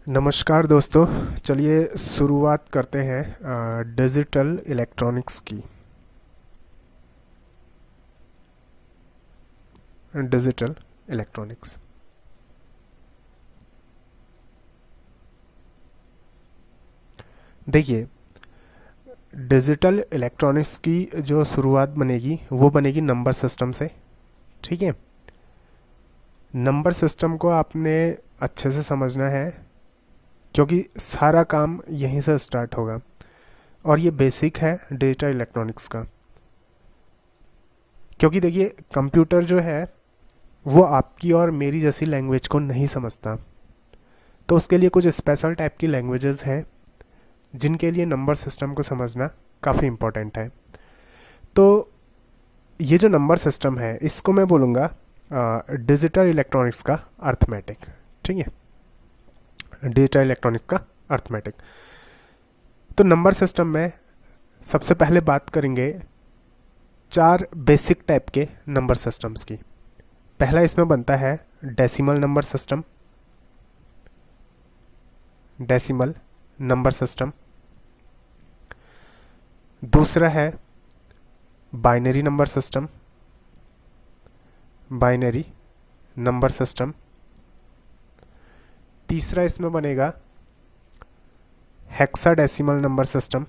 नमस्कार दोस्तों। चलिए शुरुआत करते हैं डिजिटल इलेक्ट्रॉनिक्स की। डिजिटल इलेक्ट्रॉनिक्स, देखिए, डिजिटल इलेक्ट्रॉनिक्स की जो शुरुआत बनेगी वो बनेगी नंबर सिस्टम से। ठीक है, नंबर सिस्टम को आपने अच्छे से समझना है क्योंकि सारा काम यहीं से स्टार्ट होगा और ये बेसिक है डिजिटल इलेक्ट्रॉनिक्स का। क्योंकि देखिए, कंप्यूटर जो है वो आपकी और मेरी जैसी लैंग्वेज को नहीं समझता, तो उसके लिए कुछ स्पेशल टाइप की लैंग्वेजेस हैं जिनके लिए नंबर सिस्टम को समझना काफ़ी इम्पोर्टेंट है। तो ये जो नंबर सिस्टम है इसको मैं बोलूँगा डिजिटल इलेक्ट्रॉनिक्स का अर्थमेटिक। ठीक है, डिजिटल इलेक्ट्रॉनिक्स का अर्थमेटिक। तो नंबर सिस्टम में सबसे पहले बात करेंगे चार बेसिक टाइप के नंबर सिस्टम्स की। पहला इसमें बनता है decimal number system, decimal number system. दूसरा है binary number system, binary number system. तीसरा इसमें बनेगा hexadecimal number system,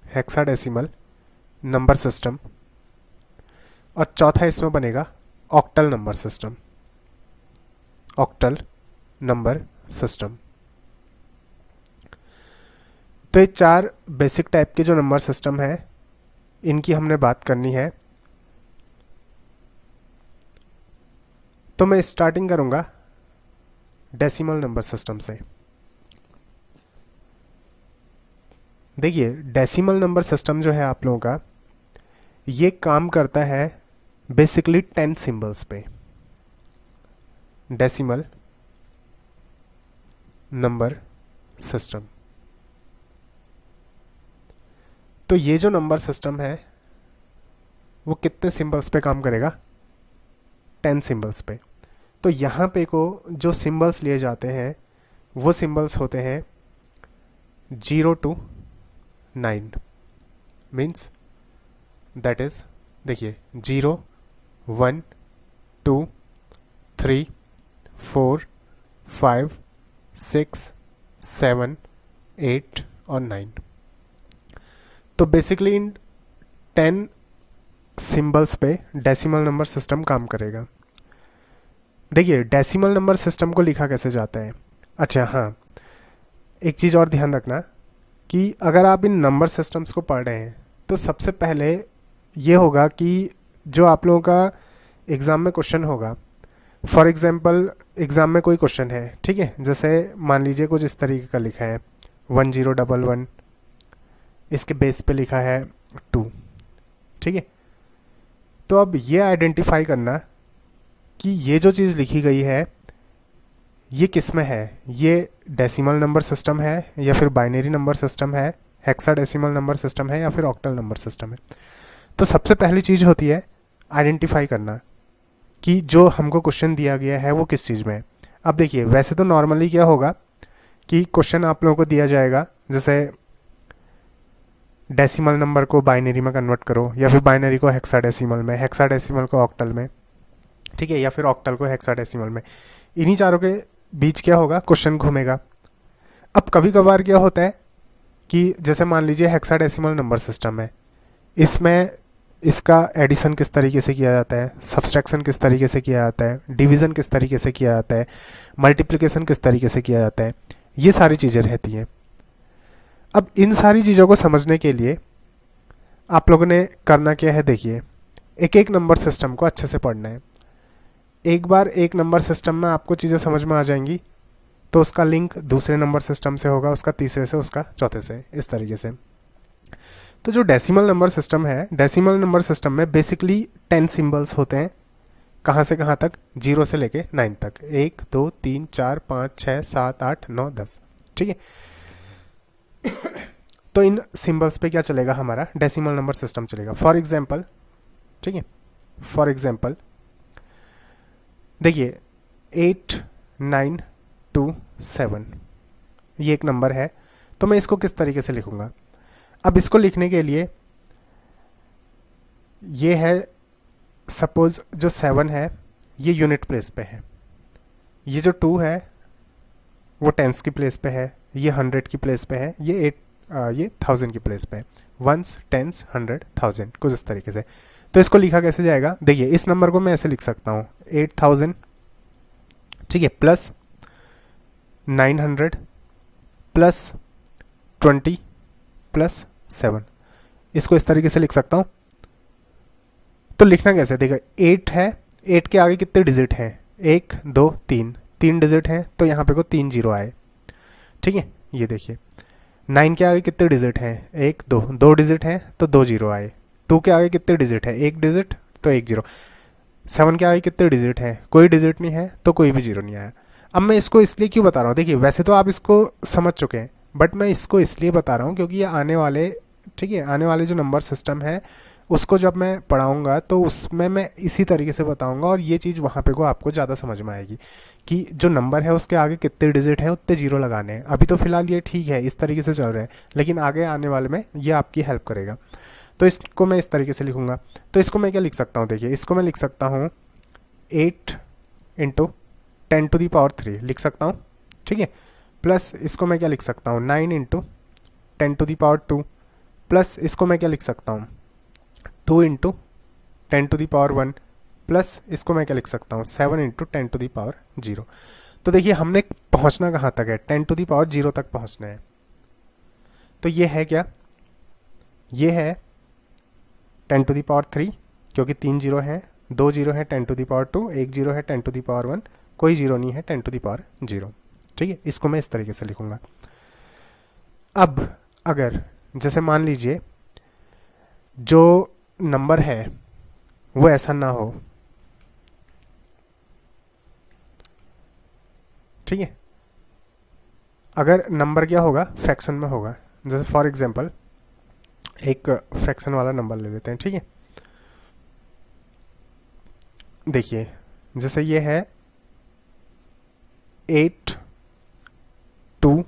hexadecimal number system. और चौथा इसमें बनेगा octal number system, octal number system. तो ये चार बेसिक टाइप के जो नंबर सिस्टम है इनकी हमने बात करनी है। तो मैं स्टार्टिंग करूंगा डेसिमल नंबर सिस्टम से। देखिए, डेसिमल नंबर सिस्टम जो है आप लोगों का, ये काम करता है बेसिकली 10 सिंबल्स पे। Decimal number system. तो ये जो नंबर सिस्टम है वो कितने सिंबल्स पे काम करेगा? 10 सिंबल्स पे। तो यहाँ पे को जो सिंबल्स लिए जाते हैं वो सिंबल्स होते हैं 0 to 9। मीन्स दैट इज, देखिए, 0, 1, 2, 3, 4, 5, 6, 7, 8 और 9। तो बेसिकली इन 10 सिंबल्स पे डेसिमल नंबर सिस्टम काम करेगा। देखिए, डेसिमल नंबर सिस्टम को लिखा कैसे जाता है? अच्छा हाँ, एक चीज़ और ध्यान रखना कि अगर आप इन नंबर सिस्टम्स को पढ़ रहे हैं तो सबसे पहले ये होगा कि जो आप लोगों का एग्ज़ाम में क्वेश्चन होगा, फॉर एग्जांपल एग्ज़ाम में कोई क्वेश्चन है, ठीक है, जैसे मान लीजिए कुछ इस तरीके का लिखा है 1011, इसके बेस पे लिखा है 2। ठीक है, तो अब ये आइडेंटिफाई करना कि ये जो चीज़ लिखी गई है ये किस में है, ये डेसिमल नंबर सिस्टम है या फिर बाइनरी नंबर सिस्टम है, हेक्साडेसिमल नंबर सिस्टम है या फिर ऑक्टल नंबर सिस्टम है। तो सबसे पहली चीज़ होती है आइडेंटिफाई करना कि जो हमको क्वेश्चन दिया गया है वो किस चीज़ में है। अब देखिए, वैसे तो नॉर्मली क्या होगा कि क्वेश्चन आप लोगों को दिया जाएगा, जैसे डेसिमल नंबर को बाइनरी में कन्वर्ट करो या फिर बाइनरी को हेक्साडेसिमल में, हेक्साडेसिमल को ऑक्टल में, ठीक है, या फिर ऑक्टल को हेक्साडेसिमल में। इन्हीं चारों के बीच क्या होगा, क्वेश्चन घूमेगा। अब कभी कभार क्या होता है कि जैसे मान लीजिए हेक्साडेसिमल नंबर सिस्टम है, इसमें इसका एडिशन किस तरीके से किया जाता है, सब्सट्रैक्शन किस तरीके से किया जाता है, डिवीज़न किस तरीके से किया जाता है, मल्टीप्लिकेशन किस तरीके से किया जाता है, ये सारी चीज़ें रहती हैं। अब इन सारी चीज़ों को समझने के लिए आप लोगों ने करना क्या है, देखिए, एक एक नंबर सिस्टम को अच्छे से पढ़ना है। एक बार एक नंबर सिस्टम में आपको चीज़ें समझ में आ जाएंगी तो उसका लिंक दूसरे नंबर सिस्टम से होगा, उसका तीसरे से, उसका चौथे से, इस तरीके से। तो जो डेसिमल नंबर सिस्टम है, डेसिमल नंबर सिस्टम में बेसिकली 10 सिंबल्स होते हैं। कहाँ से कहाँ तक? 0 से लेके 9 तक, 1, 2, 3, 4, 5, 6, 7, 8, 9, 10। ठीक है, तो इन सिंबल्स पे क्या चलेगा, हमारा डेसिमल नंबर सिस्टम चलेगा। फॉर एग्जाम्पल, ठीक है, फॉर एग्जाम्पल देखिए, 8927 ये एक नंबर है। तो मैं इसको किस तरीके से लिखूंगा? अब इसको लिखने के लिए ये है, सपोज जो 7 है ये यूनिट प्लेस पे है, ये जो 2 है वो टेंस की प्लेस पे है, ये 100 की प्लेस पे है, ये 1000 की प्लेस पे है। वंस, टेंस, 100, 1000, कुछ इस तरीके से। तो इसको लिखा कैसे जाएगा? देखिए इस नंबर को मैं ऐसे लिख सकता हूँ 8000, ठीक है, प्लस 900 प्लस 20 प्लस 7, इसको इस तरीके से लिख सकता हूँ। तो लिखना कैसे? देखो 8 है, 8 के आगे कितने डिजिट हैं? 1 2 3, 3 डिजिट हैं, तो यहाँ पे को 3 जीरो आए, ठीक है। ये देखिए 9 के आगे कितने डिजिट हैं? 1 2, 2 डिजिट हैं तो 2 जीरो आए। 2 के आगे कितने डिजिट है? 1 डिजिट तो 1 जीरो। 7 के आगे कितने डिजिट हैं? कोई डिजिट नहीं है तो कोई भी जीरो नहीं आया। अब मैं इसको इसलिए क्यों बता रहा हूँ? देखिए वैसे तो आप इसको समझ चुके हैं, बट मैं इसको इसलिए बता रहा हूँ क्योंकि ये आने वाले, ठीक है, आने वाले जो नंबर सिस्टम है उसको जब मैं पढ़ाऊँगा तो उसमें मैं इसी तरीके से बताऊँगा, और ये चीज़ वहाँ पे को आपको ज़्यादा समझ में आएगी कि जो नंबर है उसके आगे कितने डिजिट हैं उतने जीरो लगाने हैं। अभी तो फिलहाल ये ठीक है, इस तरीके से चल रहे हैं, लेकिन आगे आने वाले में ये आपकी हेल्प करेगा। तो इसको मैं इस तरीके से लिखूँगा। तो इसको मैं क्या लिख सकता हूँ? देखिए इसको मैं लिख सकता हूँ 8 इंटू 10⁻³ लिख सकता हूँ, ठीक है। प्लस इसको मैं क्या लिख सकता हूँ? 9 इंटू 10⁻², प्लस इसको मैं क्या लिख सकता हूँ? 2 इंटू 10⁻1, प्लस इसको मैं क्या लिख सकता हूँ? 7 इंटू 10⁻0। तो देखिए हमने पहुँचना कहाँ तक है? 10⁻0 तक पहुँचना है। तो ये है क्या? ये है 10⁻3, क्योंकि 3 जीरो हैं, 2 जीरो है 10⁻2, 1 जीरो है 10⁻1, कोई जीरो नहीं है 10⁻0, ठीक है। इसको मैं इस तरीके से लिखूंगा। अब अगर जैसे मान लीजिए जो नंबर है वो ऐसा ना हो, ठीक है, अगर नंबर क्या होगा? फ्रैक्शन में होगा। जैसे फॉर एग्जांपल एक फ्रैक्शन वाला नंबर ले लेते हैं, ठीक है। देखिए जैसे ये है 8 2,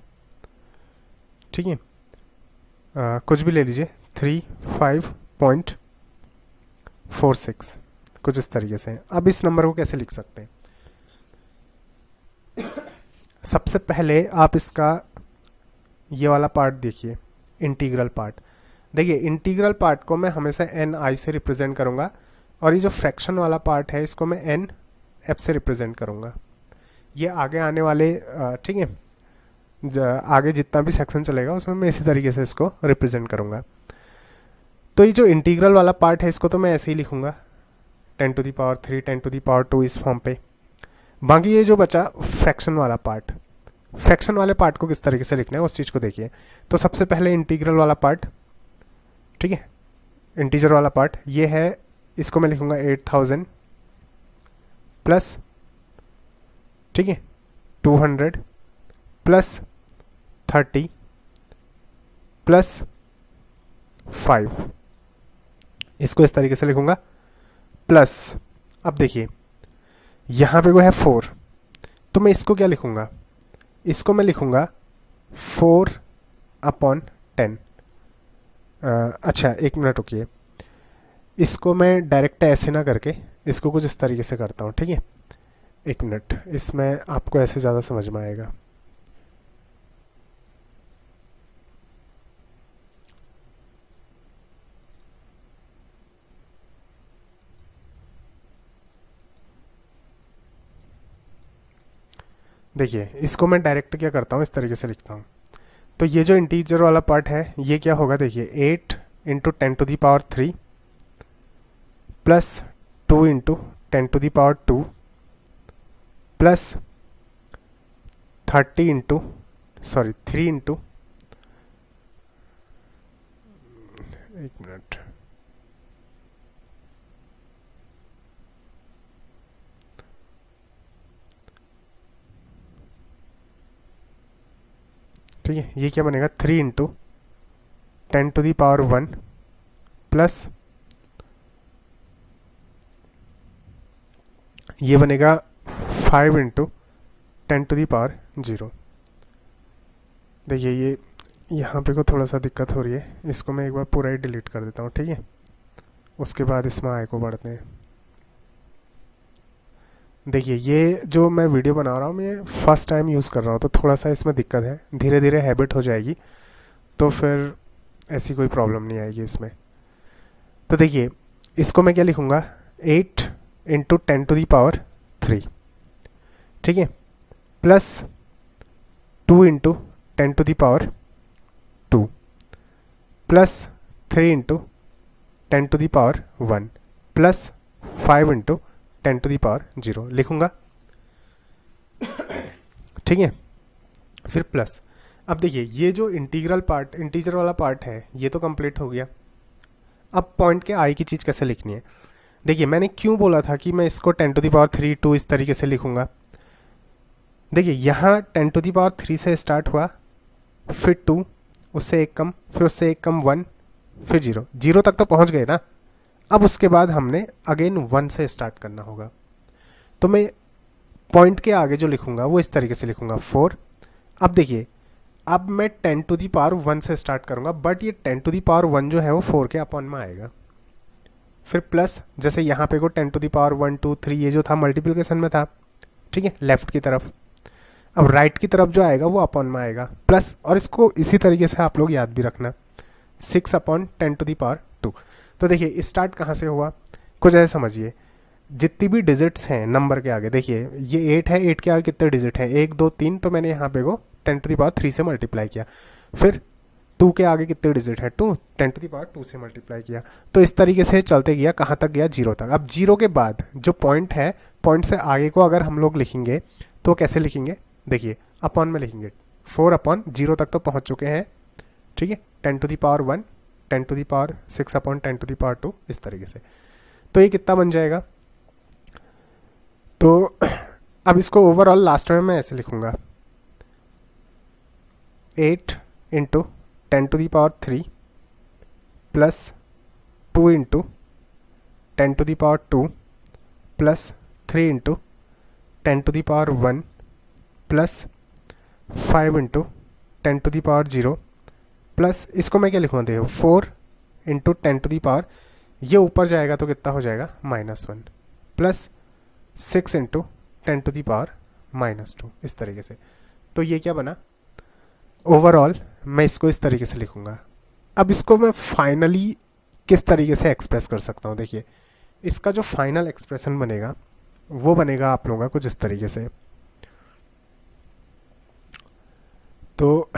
ठीक है, कुछ भी ले लीजिए, 35.46, कुछ इस तरीके से। अब इस नंबर को कैसे लिख सकते हैं? सबसे पहले आप इसका ये वाला पार्ट देखिए, इंटीग्रल पार्ट। देखिए इंटीग्रल पार्ट को मैं हमेशा एन आई से रिप्रेजेंट करूंगा, और ये जो फ्रैक्शन वाला पार्ट है इसको मैं एन एफ से रिप्रेजेंट करूंगा। ये आगे आने वाले, ठीक है, आगे जितना भी सेक्शन चलेगा उसमें मैं इसी तरीके से इसको रिप्रेजेंट करूंगा। तो ये जो इंटीग्रल वाला पार्ट है इसको तो मैं ऐसे ही लिखूंगा 10⁻3, 10⁻2 इस फॉर्म पे। बाकी ये जो बचा फ्रैक्शन वाला पार्ट, फ्रैक्शन वाले पार्ट को किस तरीके से लिखना है उस चीज़ को देखिए। तो सबसे पहले इंटीग्रल वाला पार्ट, ठीक है, इंटीजर वाला पार्ट ये है, इसको मैं लिखूंगा 8000 प्लस, ठीक है, 200 प्लस 30 प्लस 5, इसको इस तरीके से लिखूंगा। प्लस अब देखिए यहाँ पे वो है 4, तो मैं इसको क्या लिखूंगा? इसको मैं लिखूंगा 4/10। अच्छा एक मिनट रुकिए, इसको मैं डायरेक्ट ऐसे ना करके इसको कुछ इस तरीके से करता हूँ, ठीक है। एक मिनट, इसमें आपको ऐसे ज़्यादा समझ में आएगा। देखिए इसको मैं डायरेक्ट क्या करता हूँ, इस तरीके से लिखता हूँ। तो ये जो इंटीजर वाला पार्ट है ये क्या होगा? देखिए 8 into 10⁻3 plus 2 into 10⁻2 plus 3 into 1 minute, ठीक है। ये क्या बनेगा? 3 इंटू 10⁻1 प्लस ये बनेगा 5 इंटू 10⁻�0। देखिए ये यहाँ पे को थोड़ा सा दिक्कत हो रही है, इसको मैं एक बार पूरा ही डिलीट कर देता हूँ, ठीक है। उसके बाद इसमें आय को बढ़ते हैं। देखिए ये जो मैं वीडियो बना रहा हूँ मैं फर्स्ट टाइम यूज़ कर रहा हूँ, तो थोड़ा सा इसमें दिक्कत है, धीरे धीरे हैबिट हो जाएगी तो फिर ऐसी कोई प्रॉब्लम नहीं आएगी इसमें। तो देखिए इसको मैं क्या लिखूँगा, 8 इंटू 10⁻3, ठीक है, plus 2 into 10⁻2 plus 3 into 10⁻1 plus 5 into 10⁻0 लिखूंगा, ठीक है। फिर प्लस, अब देखिए ये जो इंटीग्रल पार्ट, इंटीजर वाला पार्ट है, ये तो कंप्लीट हो गया। अब पॉइंट के आई की चीज़ कैसे लिखनी है, देखिए मैंने क्यों बोला था कि मैं इसको 10⁻3 2 इस तरीके से लिखूंगा। देखिए यहाँ 10⁻3 से स्टार्ट हुआ, फिर 2, उससे एक कम, फिर उससे एक कम 1, फिर 0, 0 तक तो पहुंच गए ना। अब उसके बाद हमने अगेन 1 से स्टार्ट करना होगा, तो मैं पॉइंट के आगे जो लिखूंगा वो इस तरीके से लिखूंगा 4। अब देखिए अब मैं 10⁻1 से स्टार्ट करूंगा, बट ये 10⁻1 जो है वो 4 के अपॉन में आएगा। फिर प्लस, जैसे यहाँ पे को 10⁻1 2 3 ये जो था मल्टीप्लिकेशन में था, ठीक है, लेफ्ट की तरफ। अब राइट की तरफ जो आएगा वो अपॉन में आएगा प्लस, और इसको इसी तरीके से आप लोग याद भी रखना, 6/10⁻2। तो देखिए स्टार्ट कहाँ से हुआ, कुछ ऐसे समझिए, जितनी भी डिजिट्स हैं नंबर के आगे, देखिए ये 8 है, 8 के आगे कितने डिजिट हैं, 1 2 3, तो मैंने यहाँ पे को 10⁻3 से मल्टीप्लाई किया। फिर 2 के आगे कितने डिजिट है, 2, 10⁻2 से मल्टीप्लाई किया। तो इस तरीके से चलते गया, कहाँ तक गया, 0 तक। अब 0 के बाद जो पॉइंट है, पॉइंट से आगे को अगर हम लोग लिखेंगे तो कैसे लिखेंगे, देखिए अपॉन में लिखेंगे, 4/0 तक तो पहुँच चुके हैं, ठीक है, 10⁻1 10⁻6/10⁻2 इस तरीके से। तो ये कितना बन जाएगा, तो अब इसको ओवरऑल लास्ट में मैं ऐसे लिखूंगा, 8 into 10⁻3 plus 2 into 10⁻2 plus 3 into 10⁻1 plus 5 into 10⁻0 plus, इसको मैं क्या लिखूँगा, देखो 4 इंटू 10⁻, ये ऊपर जाएगा तो कितना हो जाएगा, -1 प्लस 6 इंटू 10⁻2 इस तरीके से। तो ये क्या बना, ओवरऑल मैं इसको इस तरीके से लिखूंगा। अब इसको मैं फाइनली किस तरीके से एक्सप्रेस कर सकता हूँ, देखिए इसका जो फाइनल एक्सप्रेशन बनेगा वो बनेगा आप लोगों का कुछ इस तरीके से। तो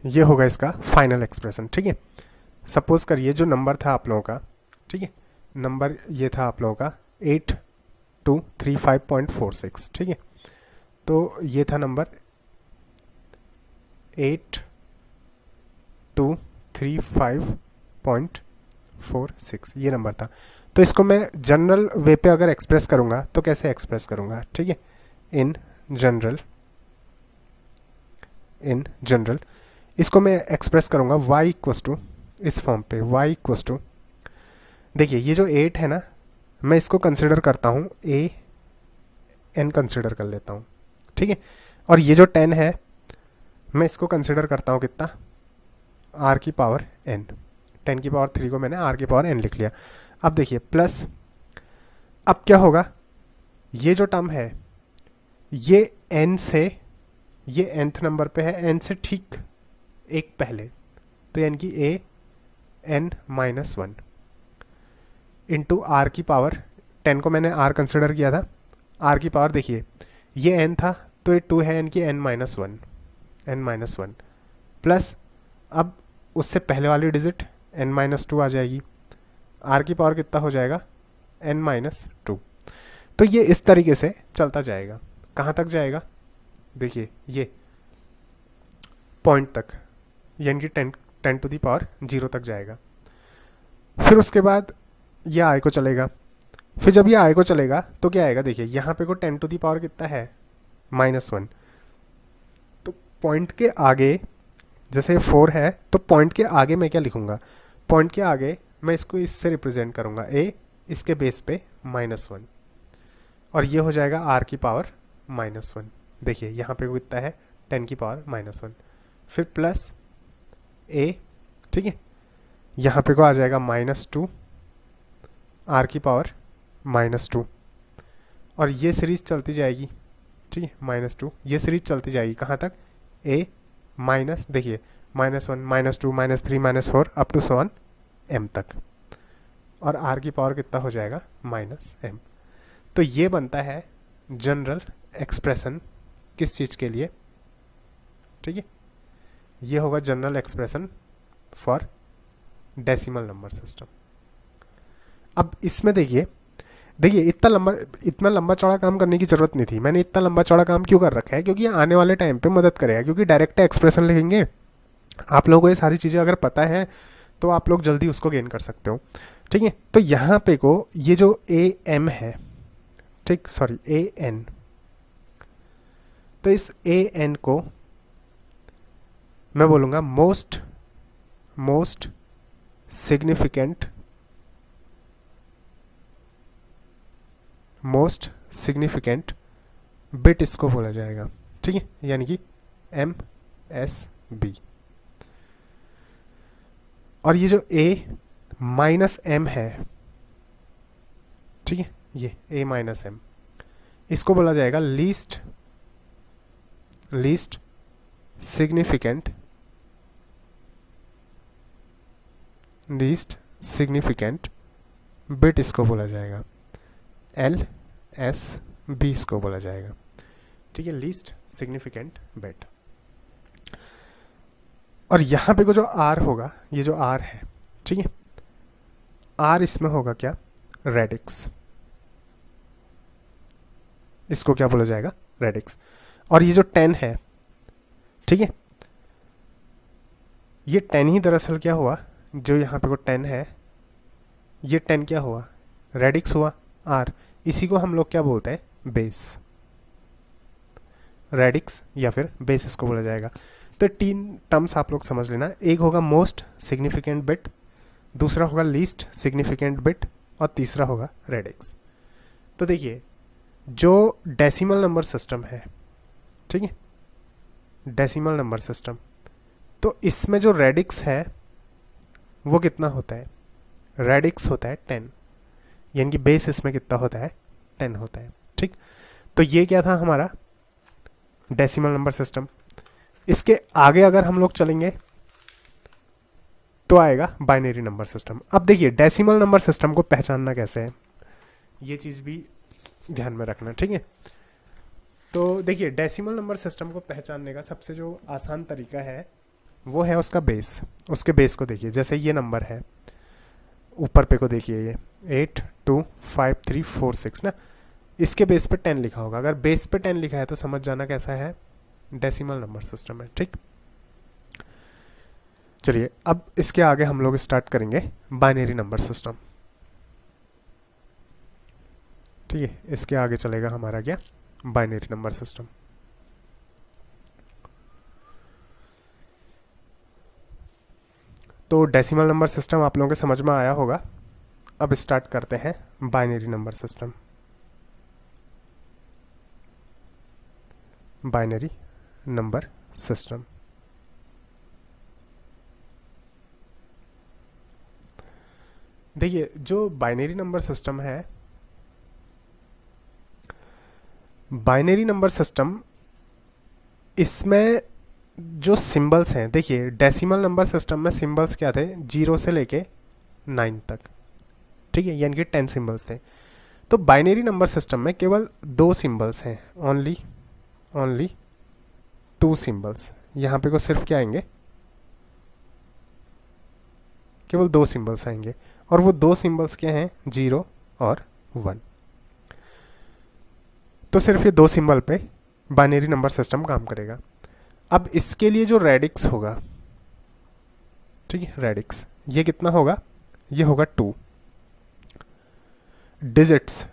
ये होगा इसका फाइनल एक्सप्रेशन, ठीक है। सपोज करिए जो नंबर था आप लोगों का, ठीक है, नंबर ये था आप लोगों का 8235.46, ठीक है। तो ये था नंबर 8235.46, ये नंबर था। तो इसको मैं जनरल वे पे अगर एक्सप्रेस करूँगा तो कैसे एक्सप्रेस करूँगा, ठीक है, इन जनरल इसको मैं एक्सप्रेस करूँगा y इक्वस टू, इस फॉर्म पे y इक्वस टू, देखिए ये जो 8 है ना, मैं इसको कंसिडर करता हूँ n कंसिडर कर लेता हूँ, ठीक है। और ये जो 10 है मैं इसको कंसिडर करता हूँ कितना, r की पावर n, 10 की पावर 3 को मैंने r की पावर n लिख लिया। अब देखिए प्लस, अब क्या होगा, ये जो टर्म है ये n से, ये nth नंबर पे है, n से ठीक एक पहले, तो यानी कि n-1 इंटू आर की पावर 10 को मैंने r कंसिडर किया था, r की पावर देखिए ये n था तो ये 2 है, यानी कि n-1 प्लस, अब उससे पहले वाली डिजिट n-2 आ जाएगी, r की पावर कितना हो जाएगा, n-2। तो ये इस तरीके से चलता जाएगा, कहाँ तक जाएगा, देखिए ये पॉइंट तक, यानी कि 10⁻0 तक जाएगा। फिर उसके बाद ये आय को चलेगा, फिर जब ये आय को चलेगा तो क्या आएगा, देखिए यहाँ पे को 10⁻ कितना है, -1। तो पॉइंट के आगे, जैसे 4 है तो पॉइंट के आगे मैं क्या लिखूँगा, पॉइंट के आगे मैं इसको इससे रिप्रेजेंट करूँगा, इसके बेस पे -1, और ये हो जाएगा r की पावर -1, देखिए यहाँ पे कितना है 10 की पावर -1, फिर प्लस a, ठीक है, यहाँ पे को आ जाएगा -2 r की पावर -2, और ये सीरीज चलती जाएगी, ठीक है, -2, ये सीरीज चलती जाएगी कहाँ तक, a माइनस, देखिए -1 -2 -3 -4 up to so on m तक, और r की पावर कितना हो जाएगा -m। तो ये बनता है जनरल एक्सप्रेशन किस चीज़ के लिए, ठीक है, ये होगा general expression for decimal number system. अब इसमें देखिए इतना लंबा चौड़ा काम करने की जरूरत नहीं थी। मैंने इतना लंबा चौड़ा काम क्यों कर रखा है, क्योंकि ये आने वाले टाइम पे मदद करेगा, क्योंकि डायरेक्ट एक्सप्रेशन लिखेंगे, आप लोगों को ये सारी चीज़ें अगर पता है तो आप लोग जल्दी उसको गेन कर सकते हो, ठीक है। तो यहाँ पे को ये जो ए एम है, ठीक, सॉरी ए एन, तो इस ए एन को मैं बोलूँगा मोस्ट सिग्निफिकेंट बिट इसको बोला जाएगा, ठीक है, यानी कि MSB। और ये जो A -M है, ठीक है, ये A -M, इसको बोला जाएगा लीस्ट सिग्निफिकेंट बिट इसको बोला जाएगा, LSB इसको बोला जाएगा, ठीक है, लीस्ट सिग्निफिकेंट बिट। और यहाँ पे को जो R होगा, ये जो R है, ठीक है, R इसमें होगा क्या, रेडिक्स, इसको क्या बोला जाएगा, रेडिक्स। और ये जो 10 है, ठीक है, ये 10 ही दरअसल क्या हुआ, जो यहाँ पे को 10 है, ये 10 क्या हुआ, रेडिक्स हुआ R, इसी को हम लोग क्या बोलते हैं, बेस, रेडिक्स या फिर बेस इसको बोला जाएगा। तो 3 टर्म्स आप लोग समझ लेना, एक होगा मोस्ट सिग्निफिकेंट बिट, दूसरा होगा लीस्ट सिग्निफिकेंट बिट, और तीसरा होगा रेडिक्स। तो देखिए जो डेसिमल नंबर सिस्टम है, ठीक है, डेसिमल नंबर सिस्टम, तो इसमें जो रेडिक्स है वो कितना होता है, रेडिक्स होता है 10, यानी कि बेस इसमें कितना होता है, 10 होता है, ठीक। तो ये क्या था हमारा डेसिमल नंबर सिस्टम। इसके आगे अगर हम लोग चलेंगे तो आएगा बाइनरी नंबर सिस्टम। अब देखिए डेसिमल नंबर सिस्टम को पहचानना कैसे है, ये चीज़ भी ध्यान में रखना, ठीक है। तो देखिए डेसिमल नंबर सिस्टम को पहचानने का सबसे जो आसान तरीका है वो है उसका बेस। उसके बेस को देखिए, जैसे ये नंबर है, ऊपर पे को देखिए, ये 8 2 5 3 4 6 ना, इसके बेस पे 10 लिखा होगा। अगर बेस पे 10 लिखा है तो समझ जाना कैसा है, डेसिमल नंबर सिस्टम है, ठीक। चलिए अब इसके आगे हम लोग स्टार्ट करेंगे बाइनरी नंबर सिस्टम, ठीक है। इसके आगे चलेगा हमारा क्या, बाइनरी नंबर सिस्टम। तो डेसिमल नंबर सिस्टम आप लोगों के समझ में आया होगा। अब स्टार्ट करते हैं binary number system. Binary number system, देखिए जो बाइनरी नंबर सिस्टम है, बाइनरी नंबर सिस्टम, इसमें जो सिंबल्स हैं, देखिए डेसिमल नंबर सिस्टम में सिंबल्स क्या थे, 0 से लेके 9 तक, ठीक है, यानी कि 10 सिंबल्स थे। तो बाइनरी नंबर सिस्टम में केवल 2 सिंबल्स हैं, ओनली 2 सिंबल्स। यहाँ पे को सिर्फ क्या आएंगे, केवल 2 सिंबल्स आएंगे, और वो 2 सिंबल्स क्या हैं, 0 और 1। तो सिर्फ ये 2 सिंबल पे बाइनरी नंबर सिस्टम काम करेगा। अब इसके लिए जो रेडिक्स होगा, ठीक है, रेडिक्स ये कितना होगा, ये होगा 2 डिजिट्स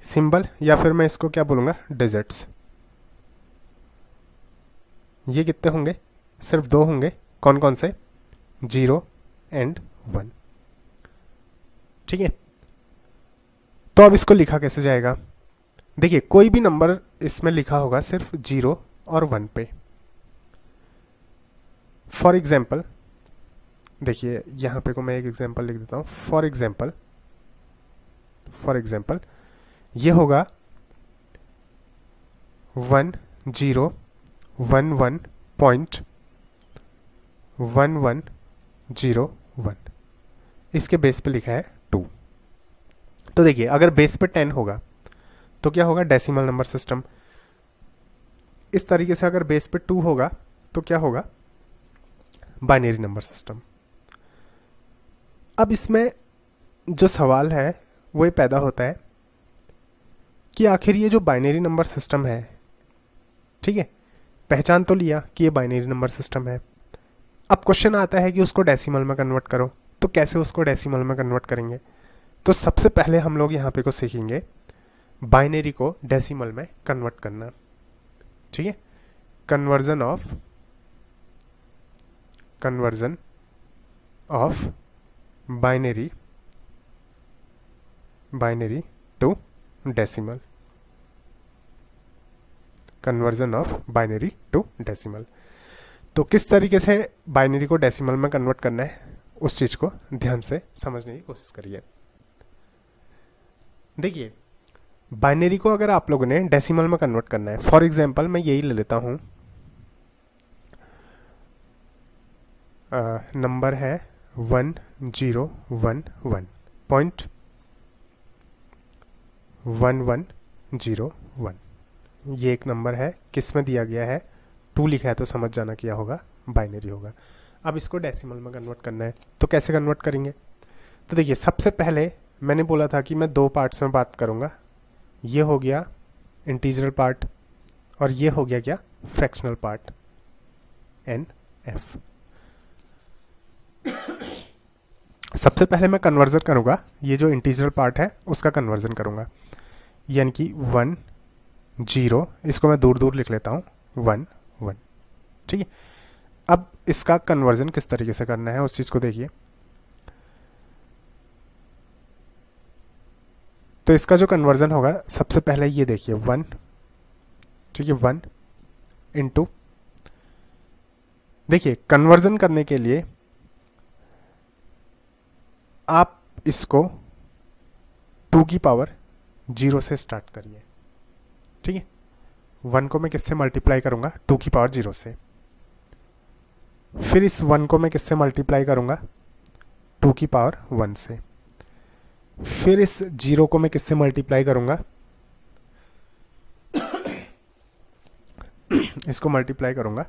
सिंबल, या फिर मैं इसको क्या बोलूँगा, डिजिट्स। ये कितने होंगे, सिर्फ 2 होंगे, कौन कौन से, 0 एंड 1, ठीक है। तो अब इसको लिखा कैसे जाएगा, देखिए कोई भी नंबर इसमें लिखा होगा सिर्फ 0 और 1 पे। फॉर एग्जाम्पल देखिए यहाँ पे को मैं एक एग्जाम्पल लिख देता हूँ। फॉर एग्जाम्पल ये होगा 1011.1101, इसके बेस पे लिखा है 2। तो देखिए अगर बेस पे 10 होगा तो क्या होगा, डेसिमल नंबर सिस्टम। इस तरीके से अगर बेस पे 2 होगा तो क्या होगा, बाइनरी नंबर सिस्टम। अब इसमें जो सवाल है वो ये पैदा होता है कि आखिर ये जो बाइनरी नंबर सिस्टम है, ठीक है, पहचान तो लिया कि ये बाइनरी नंबर सिस्टम है। अब क्वेश्चन आता है कि उसको डेसिमल में कन्वर्ट करो, तो कैसे उसको डेसिमल में कन्वर्ट करेंगे। तो सबसे पहले हम लोग यहाँ पे को सीखेंगे बाइनरी को डेसिमल में कन्वर्ट करना, ठीक है। Conversion of binary to decimal, conversion of binary to decimal. तो किस तरीके से बाइनरी को डेसिमल में कन्वर्ट करना है उस चीज को ध्यान से समझने की कोशिश करिए। देखिए बाइनरी को अगर आप लोगों ने डेसिमल में कन्वर्ट करना है, फॉर एग्जांपल मैं यही ले लेता हूं, नंबर है 1011.1101, ये एक नंबर है, किस में दिया गया है, 2 लिखा है, तो समझ जाना क्या होगा, बाइनरी होगा। अब इसको डेसिमल में कन्वर्ट करना है, तो कैसे कन्वर्ट करेंगे। तो देखिए सबसे पहले मैंने बोला था कि मैं 2 पार्ट्स में बात करूंगा, ये हो गया इंटीजरल पार्ट और ये हो गया क्या, फ्रैक्शनल पार्ट, NF। सबसे पहले मैं कन्वर्जन करूंगा, ये जो इंटीजरल पार्ट है उसका कन्वर्जन करूंगा, यानी कि 1 0, इसको मैं दूर दूर लिख लेता हूं, 1 1, ठीक है। अब इसका कन्वर्जन किस तरीके से करना है उस चीज को देखिए। तो इसका जो कन्वर्जन होगा सबसे पहले ये देखिए 1, ठीक है, 1 इंटू, देखिए कन्वर्जन करने के लिए आप इसको 2 की पावर 0 से स्टार्ट करिए, ठीक है। 1 को मैं किससे मल्टीप्लाई करूंगा, 2 की पावर 0 से। फिर इस 1 को मैं किससे मल्टीप्लाई करूंगा, 2 की पावर 1 से। फिर इस 0 को मैं किससे मल्टीप्लाई करूंगा, इसको मल्टीप्लाई करूंगा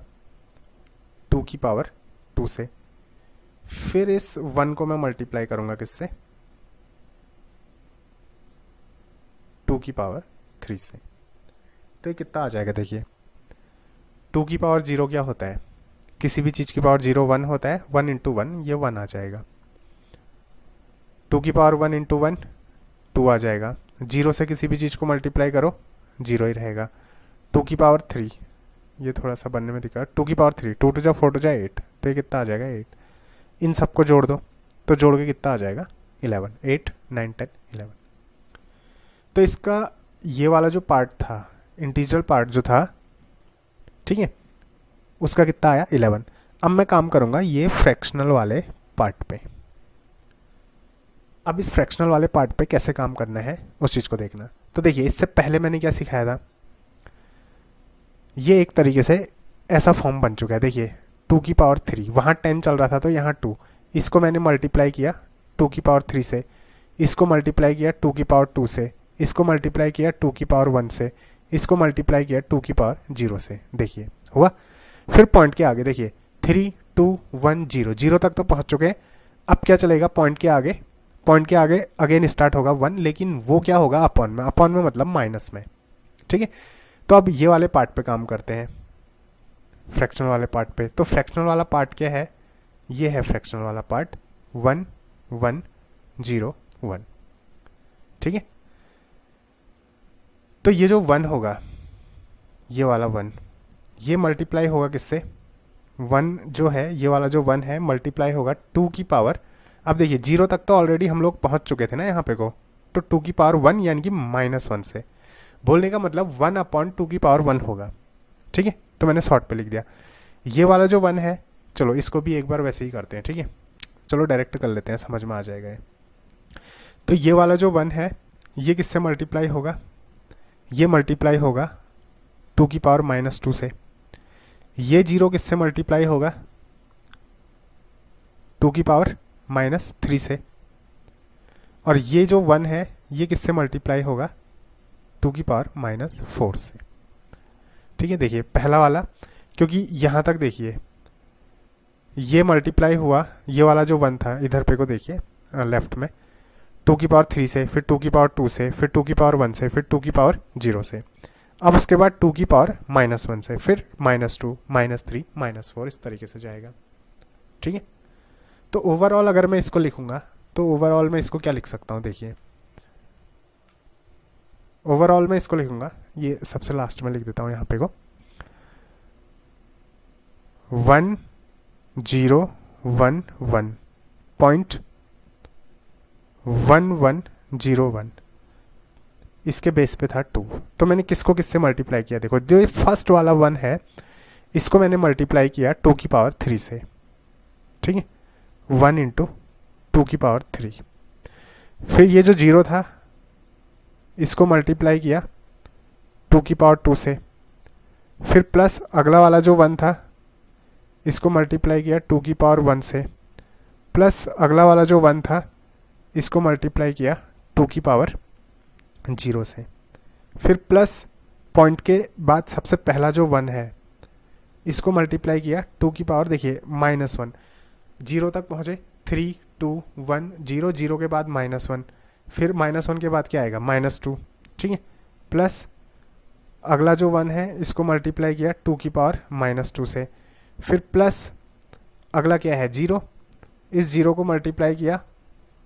2 की पावर 2 से। फिर इस 1 को मैं मल्टीप्लाई करूंगा किससे, 2 की पावर 3 से। तो ये कितना आ जाएगा, देखिए 2 की पावर 0 क्या होता है, किसी भी चीज की पावर 0 1 होता है, 1 इंटू 1 ये 1 आ जाएगा। 2 की पावर 1 इंटू 1 2 आ जाएगा। 0 से किसी भी चीज को मल्टीप्लाई करो 0 ही रहेगा। 2 की पावर 3, ये थोड़ा सा बनने में दिक्कत, 2 की पावर 3, 2 टू जा 4 टू जा 8, तो ये कितना आ जाएगा 8। इन सबको जोड़ दो तो जोड़ के कितना आ जाएगा 11, 8 9 10 11। तो इसका ये वाला जो पार्ट था, इंटीजरल पार्ट जो था, ठीक है, उसका कितना आया 11। अब मैं काम करूंगा ये फ्रैक्शनल वाले पार्ट पे। अब इस फ्रैक्शनल वाले पार्ट पे कैसे काम करना है उस चीज को देखना। तो देखिए इससे पहले मैंने क्या सिखाया था, ये एक तरीके से ऐसा फॉर्म बन चुका है, देखिए 2 की पावर 3, वहाँ 10 चल रहा था तो यहाँ 2, इसको मैंने मल्टीप्लाई किया 2 की पावर 3 से, इसको मल्टीप्लाई किया 2 की पावर 2 से, इसको मल्टीप्लाई किया 2 की पावर 1 से, इसको मल्टीप्लाई किया 2 की पावर 0 से, देखिए हुआ। फिर पॉइंट के आगे देखिए 3 2 1 0, 0 तक तो पहुँच चुके हैं। अब क्या चलेगा, पॉइंट के आगे, पॉइंट के आगे अगेन स्टार्ट होगा 1, लेकिन वो क्या होगा अपॉन में, अपॉन में मतलब माइनस में, ठीक है। तो अब ये वाले पार्ट पे काम करते हैं, फ्रैक्शनल वाले पार्ट पे। तो फ्रैक्शनल वाला पार्ट क्या है, ये है फ्रैक्शनल वाला पार्ट 1 1 0 1, ठीक है। तो ये जो 1 होगा, ये वाला 1, ये मल्टीप्लाई होगा किससे, 1 जो है, ये वाला जो 1 है मल्टीप्लाई होगा 2 की पावर, अब देखिए 0 तक तो ऑलरेडी हम लोग पहुंच चुके थे ना यहाँ पे को, तो 2 की पावर 1 यानी कि -1 से, बोलने का मतलब 1/2 होगा, ठीक है। तो मैंने शॉर्ट पे लिख दिया। ये वाला जो 1 है, चलो इसको भी एक बार वैसे ही करते हैं, ठीक है। चलो डायरेक्ट कर लेते हैं, समझ में आ जाएगा ये। तो ये वाला जो 1 है, ये किससे मल्टीप्लाई होगा? ये मल्टीप्लाई होगा 2 से। ये 0 किससे मल्टीप्लाई होगा? 2 से। और ये जो 1 है, ये किससे मल्टीप्लाई होगा? 2 से, ठीक है। देखिए पहला वाला, क्योंकि यहाँ तक देखिए ये मल्टीप्लाई हुआ, ये वाला जो 1 था, इधर पे को देखिए लेफ्ट में, 2 से, फिर 2 से, फिर 2 से, फिर 2 से। अब उसके बाद 2 से, फिर -2, -3, -4, इस तरीके से जाएगा, ठीक है। तो ओवरऑल अगर मैं इसको लिखूंगा, तो ओवरऑल में इसको क्या लिख सकता हूँ? देखिए ओवरऑल में इसको लिखूंगा, ये सबसे लास्ट में लिख देता हूँ यहाँ पे को, 1011.1101, इसके बेस पे था 2। तो मैंने किसको किससे मल्टीप्लाई किया? देखो जो ये फर्स्ट वाला 1 है, इसको मैंने मल्टीप्लाई किया 2 से, ठीक है। 1 × 2 फिर ये जो 0 था, इसको मल्टीप्लाई किया 2 से, फिर प्लस अगला वाला जो 1 था, इसको मल्टीप्लाई किया 2 से, प्लस अगला वाला जो 1 था, इसको मल्टीप्लाई किया 2 से, फिर प्लस पॉइंट के बाद सबसे पहला जो 1 है, इसको मल्टीप्लाई किया 2 देखिए -1, 0 तक पहुँचे, 3 2 1 0, 0 के बाद -1, फिर -1 के बाद क्या आएगा? -2, ठीक है। प्लस अगला जो 1 है, इसको मल्टीप्लाई किया 2 से, फिर प्लस अगला क्या है? 0, इस 0 को मल्टीप्लाई किया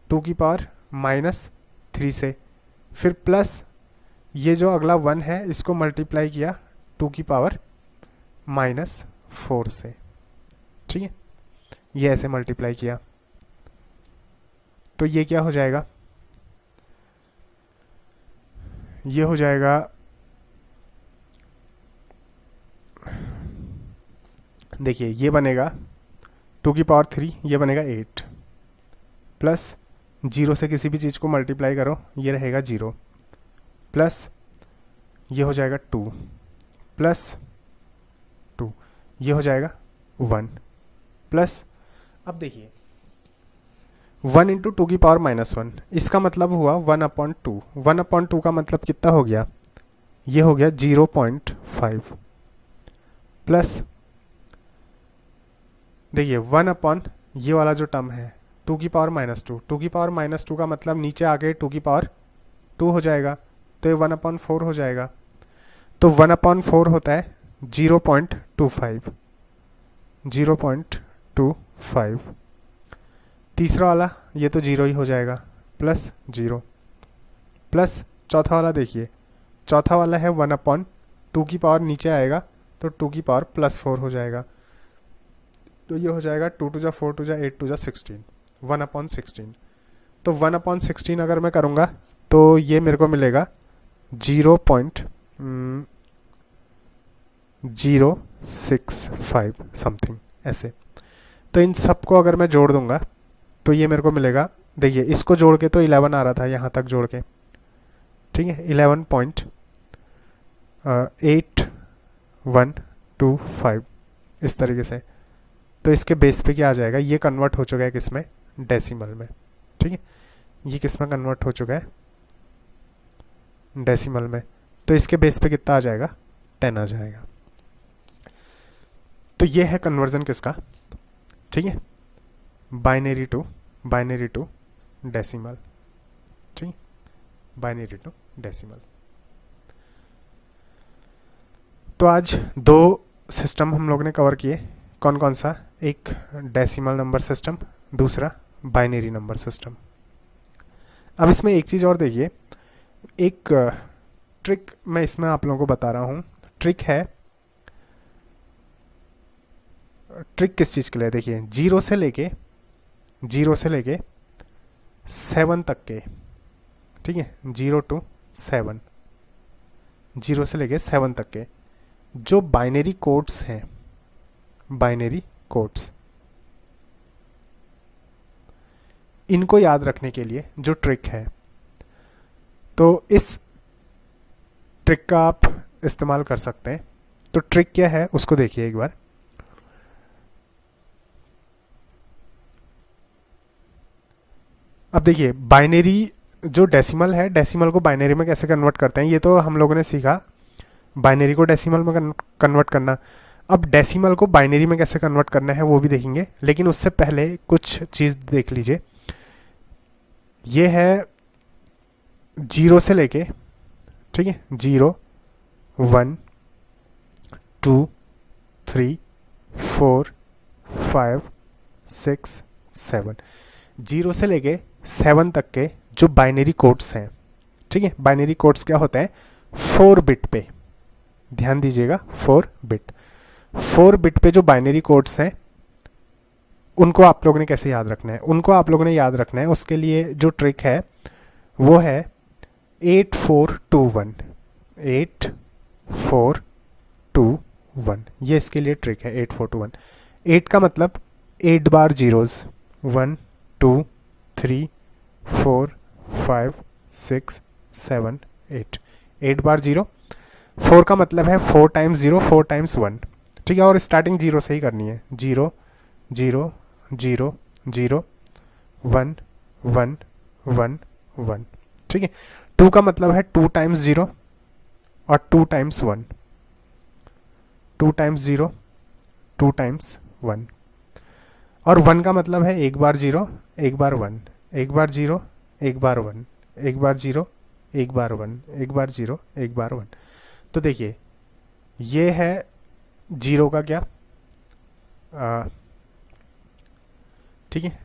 2 से, फिर प्लस ये जो अगला 1 है, इसको मल्टीप्लाई किया 2 से, ठीक है। ये ऐसे मल्टीप्लाई किया, तो ये क्या हो जाएगा? ये हो जाएगा, देखिए ये बनेगा 2 ये बनेगा 8, प्लस 0 से किसी भी चीज़ को मल्टीप्लाई करो, ये रहेगा 0, प्लस ये हो जाएगा 2, प्लस 2, ये हो जाएगा 1, प्लस अब देखिए 1 × 2 इसका मतलब हुआ 1/2। 1/2 का मतलब कितना हो गया? ये हो गया 0.5, प्लस देखिए 1 ये वाला जो टर्म है 2 का मतलब नीचे आके 2 हो जाएगा, तो ये 1/4 हो जाएगा। तो 1/4 होता है 0.25, 0.25। तीसरा वाला ये तो 0 ही हो जाएगा, प्लस 0, प्लस चौथा वाला देखिए, चौथा वाला है 1/2 नीचे आएगा, तो 2 +4 हो जाएगा। तो ये हो जाएगा 2 × 4 × 8 × 16, 1/16। तो 1/16 अगर मैं करूँगा, तो ये मेरे को मिलेगा 0.065 समथिंग ऐसे। तो इन सबको अगर मैं जोड़ दूंगा, तो ये मेरे को मिलेगा, देखिए इसको जोड़ के तो 11 आ रहा था, यहाँ तक जोड़ के, ठीक है, 11.8125 इस तरीके से। तो इसके बेस पे क्या आ जाएगा? ये कन्वर्ट हो चुका है किसमें? डेसिमल में, ठीक है। ये किसमें कन्वर्ट हो चुका है? डेसिमल में। तो इसके बेस पे कितना आ जाएगा? 10 आ जाएगा। तो ये है कन्वर्जन किसका, ठीक है, बाइनरी टू डेसिमल, ठीक, बाइनरी टू डेसिमल। तो आज 2 सिस्टम हम लोग ने कवर किए। कौन कौन सा? एक डेसिमल नंबर सिस्टम, दूसरा बाइनरी नंबर सिस्टम। अब इसमें एक चीज़ और देखिए, एक ट्रिक मैं इसमें आप लोगों को बता रहा हूँ। ट्रिक किस चीज़ के लिए? देखिए 0 से लेके 7 तक के, ठीक है, 0 to 7, 0 से लेके 7 तक के जो बाइनरी कोड्स हैं, बाइनरी कोड्स, इनको याद रखने के लिए जो ट्रिक है, तो इस ट्रिक का आप इस्तेमाल कर सकते हैं। तो ट्रिक क्या है उसको देखिए एक बार। अब देखिए बाइनरी जो डेसिमल है, डेसिमल को बाइनरी में कैसे कन्वर्ट करते हैं ये तो हम लोगों ने सीखा, बाइनरी को डेसिमल में कन्वर्ट करना। अब डेसिमल को बाइनरी में कैसे कन्वर्ट करना है वो भी देखेंगे, लेकिन उससे पहले कुछ चीज़ देख लीजिए। ये है 0 से लेके, ठीक है, 0 1 2 3 4 5 6 7, 0 से लेके 7 तक के जो बाइनरी कोड्स हैं, ठीक है। बाइनरी कोड्स क्या होते हैं, 4 बिट पे, ध्यान दीजिएगा, 4 बिट पे जो बाइनरी कोड्स हैं उनको आप लोगों ने कैसे याद रखना है, उनको आप लोगों ने याद रखना है। उसके लिए जो ट्रिक है वो है 8421, 8421, ये इसके लिए ट्रिक है 8421। 8 का मतलब 8 बार जीरोस, 1 2 3 4 5 6 7 8, 8 बार 0। 4 का मतलब है 4 टाइम्स 0, 4 टाइम्स 1, ठीक है। और स्टार्टिंग 0 से ही करनी है, 0 0 0 0 1 1 1 1, ठीक है। 2 का मतलब है 2 टाइम्स 0 और 2 टाइम्स 1, 2 टाइम्स 0 2 टाइम्स 1। और 1 का मतलब है 1 बार 0 1 बार 1, 1 बार 0 1 बार 1, 1 बार 0 1 बार 1, 1 बार 0 1 बार 1। तो देखिए ये है 0 का क्या, ठीक है,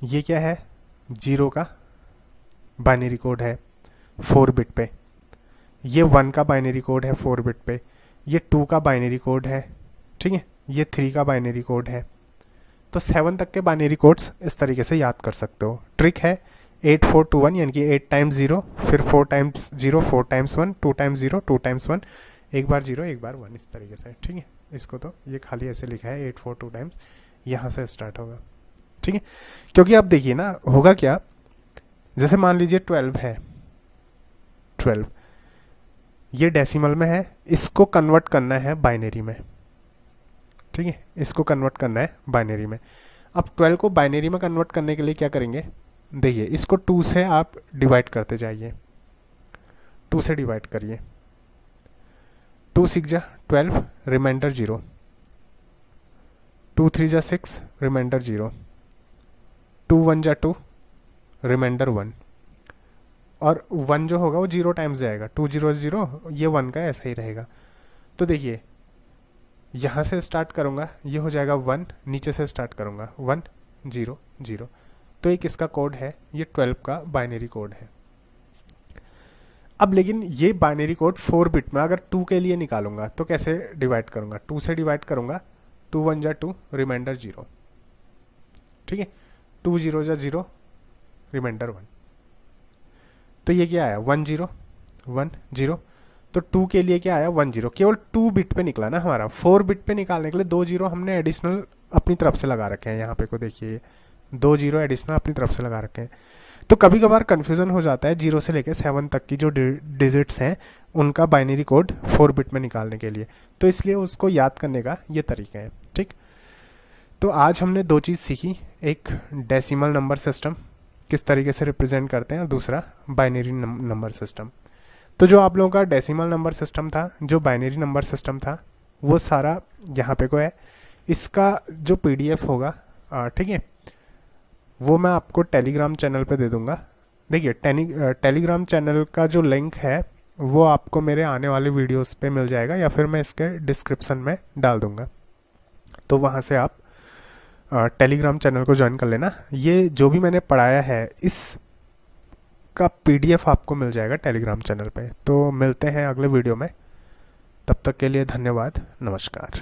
ये क्या है, 0 का बाइनरी कोड है 4 बिट पे, ये 1 का बाइनरी कोड है 4 बिट पे, ये 2 का बाइनरी कोड है, ठीक है, ये 3 का बाइनरी कोड है। तो 7 तक के बाइनरी कोड्स इस तरीके से याद कर सकते हो। ट्रिक है 8421, यानी कि 8 टाइम्स 0, फिर 4 टाइम्स 0, 4 टाइम्स 1, 2 टाइम्स 0, 2 टाइम्स 1, 1 बार 0 1 बार 1, इस तरीके से, ठीक है। इसको तो ये खाली ऐसे लिखा है 842 टाइम्स, यहाँ से स्टार्ट होगा, ठीक है। क्योंकि अब देखिए ना होगा क्या, जैसे मान लीजिए 12 है, 12 ये डेसिमल में है, इसको कन्वर्ट करना है बाइनरी में, ठीक है, इसको कन्वर्ट करना है बाइनरी में। अब 12 को बाइनरी में कन्वर्ट करने के लिए क्या करेंगे, देखिए इसको 2 से आप डिवाइड करते जाइए, 2 से डिवाइड करिए, 2 6 जा 12, रिमाइंडर 0, 2 3 जा 6, रिमाइंडर 0, 2 1 जा 2, रिमाइंडर 1, और 1 जो होगा वो 0 टाइम्स जाएगा, 2 0 0, ये 1 का ऐसा ही रहेगा। तो देखिए यहाँ से स्टार्ट करूँगा, ये हो जाएगा 1, नीचे से स्टार्ट करूँगा 1 0 0। तो एक इसका कोड है, ये 12 का बाइनरी कोड है। अब लेकिन ये बाइनरी कोड 4 बिट में अगर 2 के लिए निकालूंगा तो कैसे डिवाइड करूँगा, 2 से डिवाइड करूँगा, 2 1 जा 2, रिमाइंडर 0, ठीक है, 2 0 जा 0, रिमाइंडर 1। तो ये क्या आया 1 0 1 0। तो 2 के लिए क्या आया 1 0, केवल 2 बिट पे निकला ना हमारा। 4 बिट पे निकालने के लिए 2 0 हमने एडिशनल अपनी तरफ से लगा रखे हैं, यहाँ पे को देखिए 2 0 एडिशनल अपनी तरफ से लगा रखे हैं। तो कभी कभार कन्फ्यूज़न हो जाता है 0 से लेकर 7 तक की जो डिजिट्स हैं उनका बाइनरी कोड 4 बिट में निकालने के लिए, तो इसलिए उसको याद करने का ये तरीका है, ठीक। तो आज हमने 2 चीज़ सीखी, एक डेसिमल नंबर सिस्टम किस तरीके से रिप्रेजेंट करते हैं और दूसरा बाइनरी नंबर सिस्टम। तो जो आप लोगों का डेसिमल नंबर सिस्टम था, जो बाइनरी नंबर सिस्टम था, वो सारा यहाँ पे को है। इसका जो PDF होगा, ठीक है, वो मैं आपको टेलीग्राम चैनल पे दे दूँगा। देखिए टेलीग्राम चैनल का जो लिंक है वो आपको मेरे आने वाले वीडियोस पे मिल जाएगा, या फिर मैं इसके डिस्क्रिप्शन में डाल दूँगा, तो वहाँ से आप टेलीग्राम चैनल को ज्वाइन कर लेना। ये जो भी मैंने पढ़ाया है इस का PDF आपको मिल जाएगा टेलीग्राम चैनल पे। तो मिलते हैं अगले वीडियो में, तब तक के लिए धन्यवाद, नमस्कार।